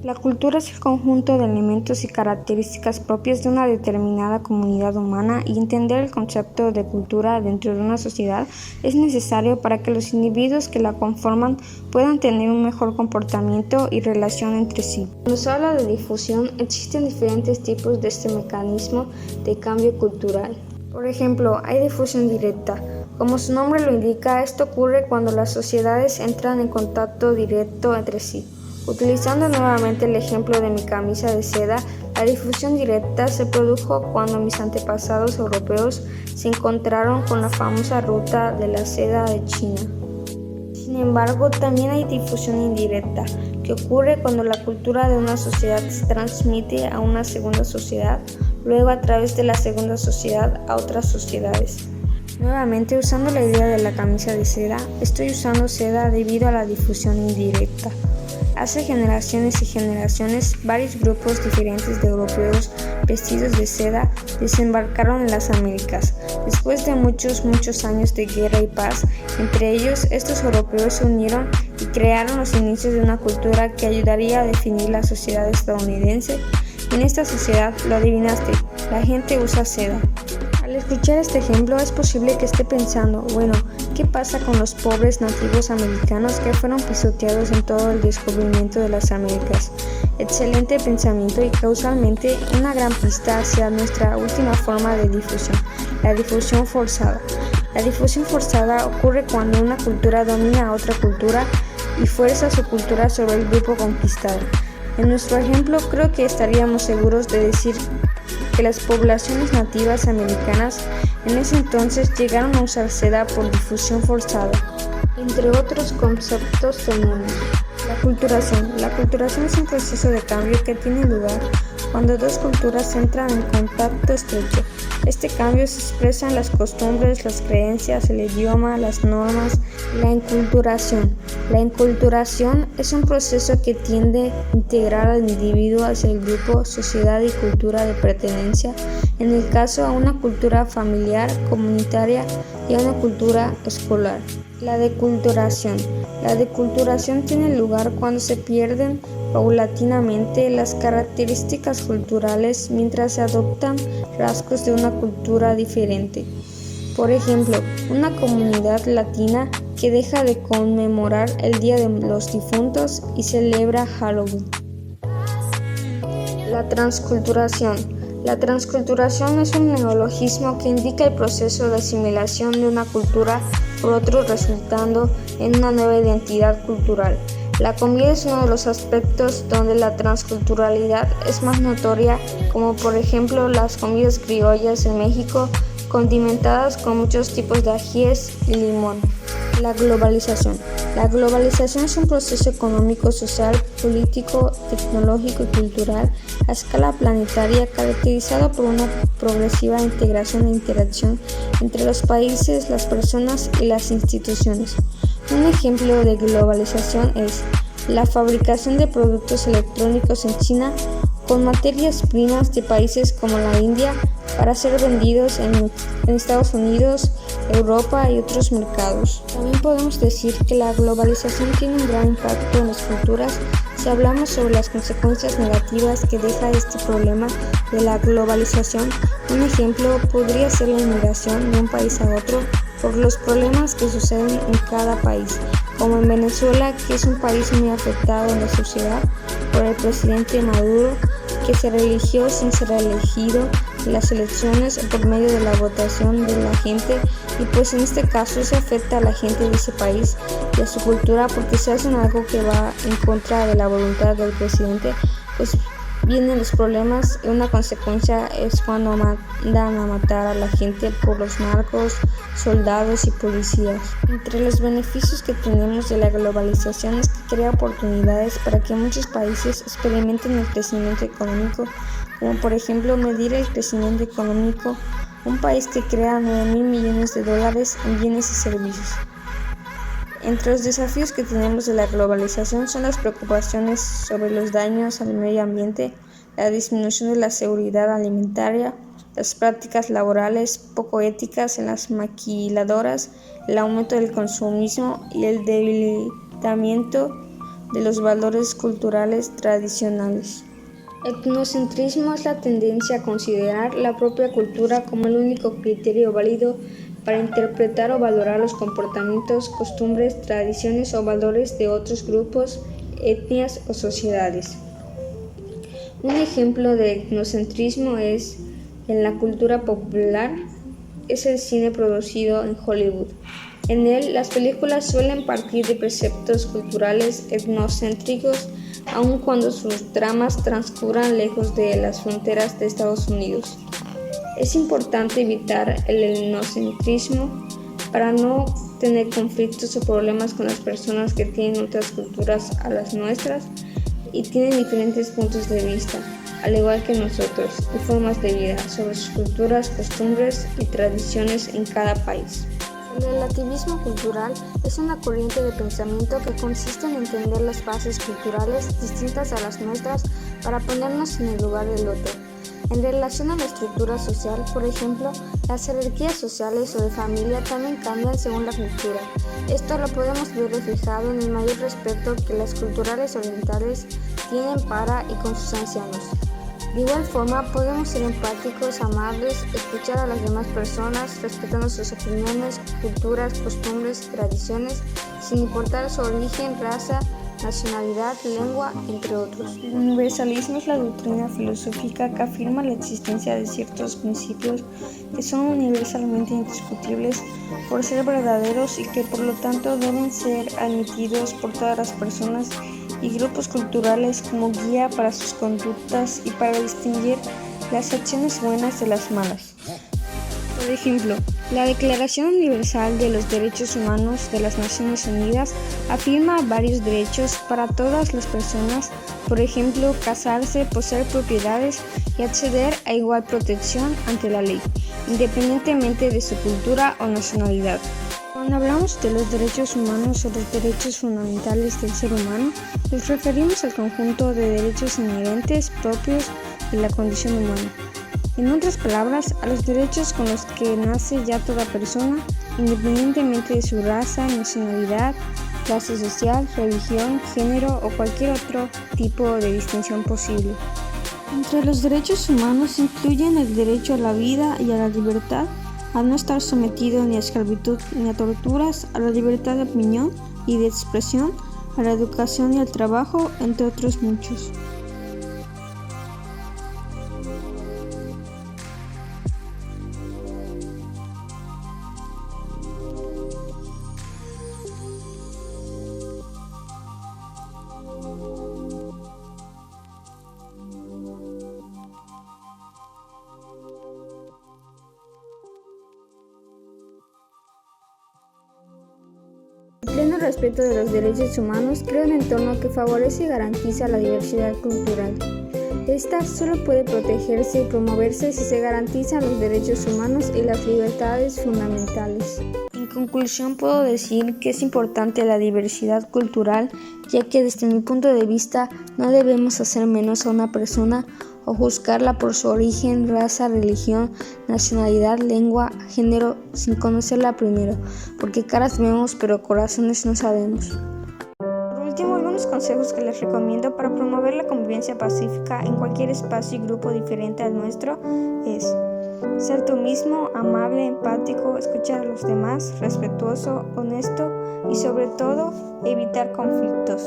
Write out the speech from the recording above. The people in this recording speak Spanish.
La cultura es el conjunto de elementos y características propias de una determinada comunidad humana, y entender el concepto de cultura dentro de una sociedad es necesario para que los individuos que la conforman puedan tener un mejor comportamiento y relación entre sí. Cuando se habla de difusión, existen diferentes tipos de este mecanismo de cambio cultural. Por ejemplo, hay difusión directa. Como su nombre lo indica, esto ocurre cuando las sociedades entran en contacto directo entre sí. Utilizando nuevamente el ejemplo de mi camisa de seda, la difusión directa se produjo cuando mis antepasados europeos se encontraron con la famosa ruta de la seda de China. Sin embargo, también hay difusión indirecta, que ocurre cuando la cultura de una sociedad se transmite a una segunda sociedad, luego a través de la segunda sociedad a otras sociedades. Nuevamente, usando la idea de la camisa de seda, estoy usando seda debido a la difusión indirecta. Hace generaciones y generaciones, varios grupos diferentes de europeos vestidos de seda desembarcaron en las Américas. Después de muchos años de guerra y paz entre ellos, estos europeos se unieron y crearon los inicios de una cultura que ayudaría a definir la sociedad estadounidense. En esta sociedad, lo adivinaste, la gente usa seda. Al escuchar este ejemplo, es posible que esté pensando, bueno, ¿qué pasa con los pobres nativos americanos que fueron pisoteados en todo el descubrimiento de las Américas? Excelente pensamiento y causalmente una gran pista hacia nuestra última forma de difusión, la difusión forzada. La difusión forzada ocurre cuando una cultura domina a otra cultura y fuerza su cultura sobre el grupo conquistado. En nuestro ejemplo, creo que estaríamos seguros de decir que las poblaciones nativas americanas en ese entonces llegaron a usar seda por difusión forzada. Entre otros conceptos tenemos la culturación. La culturación es un proceso de cambio que tiene lugar cuando dos culturas entran en contacto estrecho. Este cambio se expresa en las costumbres, las creencias, el idioma, las normas. La enculturación. La enculturación es un proceso que tiende a integrar al individuo hacia el grupo, sociedad y cultura de pertenencia, en el caso a una cultura familiar, comunitaria y a una cultura escolar. La deculturación. La deculturación tiene lugar cuando se pierden paulatinamente las características culturales mientras se adoptan rasgos de una cultura diferente. Por ejemplo, una comunidad latina que deja de conmemorar el Día de los Difuntos y celebra Halloween. La transculturación. La transculturación es un neologismo que indica el proceso de asimilación de una cultura por otro, resultando en una nueva identidad cultural. La comida es uno de los aspectos donde la transculturalidad es más notoria, como por ejemplo las comidas criollas en México, condimentadas con muchos tipos de ajíes y limón. La globalización. La globalización es un proceso económico, social, político, tecnológico y cultural a escala planetaria, caracterizado por una progresiva integración e interacción entre los países, las personas y las instituciones. Un ejemplo de globalización es la fabricación de productos electrónicos en China con materias primas de países como la India para ser vendidos en Estados Unidos, Europa y otros mercados. También podemos decir que la globalización tiene un gran impacto en las culturas si hablamos sobre las consecuencias negativas que deja este problema de la globalización. Un ejemplo podría ser la inmigración de un país a otro por los problemas que suceden en cada país, como en Venezuela, que es un país muy afectado en la sociedad por el presidente Maduro, que se reeligió sin ser elegido en las elecciones por medio de la votación de la gente, y pues en este caso se afecta a la gente de ese país y a su cultura porque se hacen algo que va en contra de la voluntad del presidente, pues vienen los problemas y una consecuencia es cuando mandan a matar a la gente por los narcos, soldados y policías. Entre los beneficios que tenemos de la globalización es que crea oportunidades para que muchos países experimenten el crecimiento económico, como por ejemplo medir el crecimiento económico, un país que crea 9.000 millones de dólares en bienes y servicios. Entre los desafíos que tenemos de la globalización son las preocupaciones sobre los daños al medio ambiente, la disminución de la seguridad alimentaria, las prácticas laborales poco éticas en las maquiladoras, el aumento del consumismo y el debilitamiento de los valores culturales tradicionales. Etnocentrismo es la tendencia a considerar la propia cultura como el único criterio válido para interpretar o valorar los comportamientos, costumbres, tradiciones o valores de otros grupos, etnias o sociedades. Un ejemplo de etnocentrismo es en la cultura popular, es el cine producido en Hollywood. En él, las películas suelen partir de preceptos culturales etnocéntricos, aun cuando sus tramas transcurran lejos de las fronteras de Estados Unidos. Es importante evitar el etnocentrismo para no tener conflictos o problemas con las personas que tienen otras culturas a las nuestras y tienen diferentes puntos de vista, al igual que nosotros, y formas de vida sobre sus culturas, costumbres y tradiciones en cada país. El relativismo cultural es una corriente de pensamiento que consiste en entender las bases culturales distintas a las nuestras para ponernos en el lugar del otro. En relación a la estructura social, por ejemplo, las jerarquías sociales o de familia también cambian según la cultura. Esto lo podemos ver reflejado en el mayor respeto que las culturales orientales tienen para y con sus ancianos. De igual forma, podemos ser empáticos, amables, escuchar a las demás personas, respetando sus opiniones, culturas, costumbres, tradiciones, sin importar su origen, raza, nacionalidad, lengua, entre otros. El universalismo es la doctrina filosófica que afirma la existencia de ciertos principios que son universalmente indiscutibles por ser verdaderos y que por lo tanto deben ser admitidos por todas las personas y grupos culturales como guía para sus conductas y para distinguir las acciones buenas de las malas. Por ejemplo, la Declaración Universal de los Derechos Humanos de las Naciones Unidas afirma varios derechos para todas las personas, por ejemplo, casarse, poseer propiedades y acceder a igual protección ante la ley, independientemente de su cultura o nacionalidad. Cuando hablamos de los derechos humanos o los derechos fundamentales del ser humano, nos referimos al conjunto de derechos inherentes propios de la condición humana. En otras palabras, a los derechos con los que nace ya toda persona, independientemente de su raza, nacionalidad, clase social, religión, género o cualquier otro tipo de distinción posible. Entre los derechos humanos incluyen el derecho a la vida y a la libertad, a no estar sometido ni a esclavitud ni a torturas, a la libertad de opinión y de expresión, a la educación y al trabajo, entre otros muchos. El pleno respeto de los derechos humanos crea un entorno que favorece y garantiza la diversidad cultural. Esta solo puede protegerse y promoverse si se garantizan los derechos humanos y las libertades fundamentales. En conclusión, puedo decir que es importante la diversidad cultural, ya que desde mi punto de vista no debemos hacer menos a una persona o juzgarla por su origen, raza, religión, nacionalidad, lengua, género, sin conocerla primero, porque caras vemos pero corazones no sabemos. Por último, algunos consejos que les recomiendo para promover la convivencia pacífica en cualquier espacio y grupo diferente al nuestro es ser tú mismo, amable, empático, escuchar a los demás, respetuoso, honesto y sobre todo evitar conflictos.